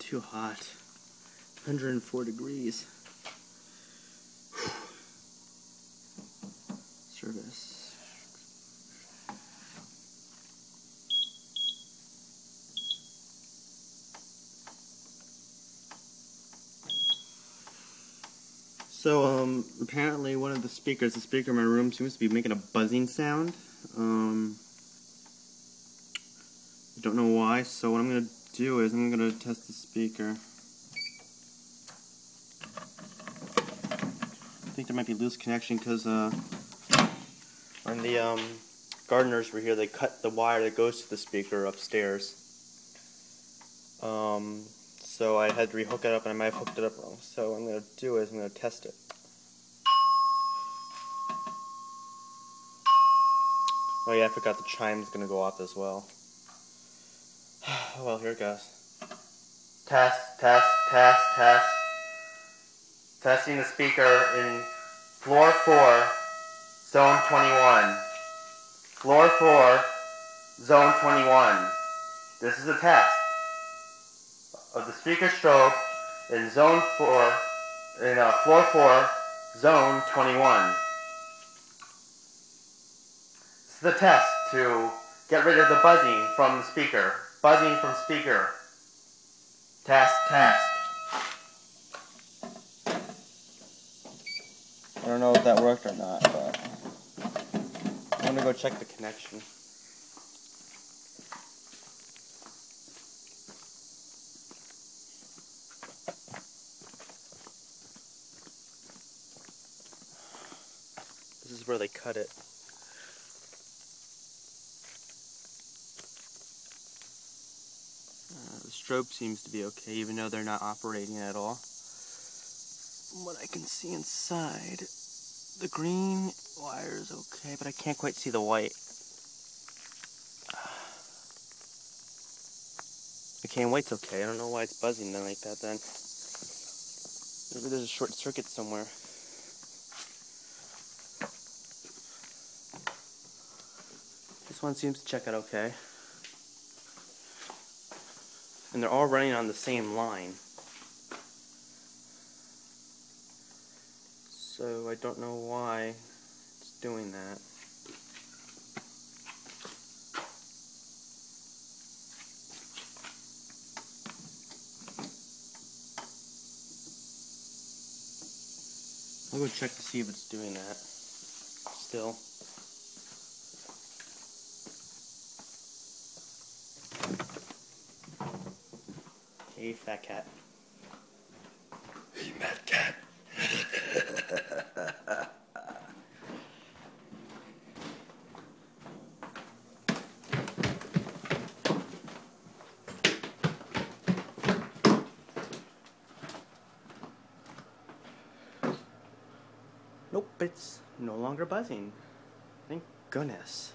too hot. 104 degrees. Service. So, apparently one of the speakers, the speaker in my room, seems to be making a buzzing sound. I don't know why, so what I'm going to do is I'm going to test the speaker. I think there might be loose connection because when the gardeners were here, they cut the wire that goes to the speaker upstairs. So I had to rehook it up, and I might have hooked it up wrong. So what I'm going to do is I'm going to test it. Oh yeah, I forgot the chime's going to go off as well. Well, here it goes. Test, test, test, test. Testing the speaker in floor 4, zone 21. Floor 4, zone 21. This is a test of the speaker strobe in zone 4, in floor 4, zone 21. This is the test to get rid of the buzzing from the speaker. Buzzing from speaker. Test, test. I don't know if that worked or not, but I'm gonna go check the connection. This is where they cut it. The strobe seems to be okay, even though they're not operating at all. From what I can see inside, the green wire is okay, but I can't quite see the white. Okay, and white's okay. I don't know why it's buzzing then like that then. Maybe there's a short circuit somewhere. This one seems to check out okay. And they're all running on the same line. So I don't know why it's doing that. I'll go check to see if it's doing that still. Hey, fat cat. Hey, mad cat. Nope, it's no longer buzzing. Thank goodness.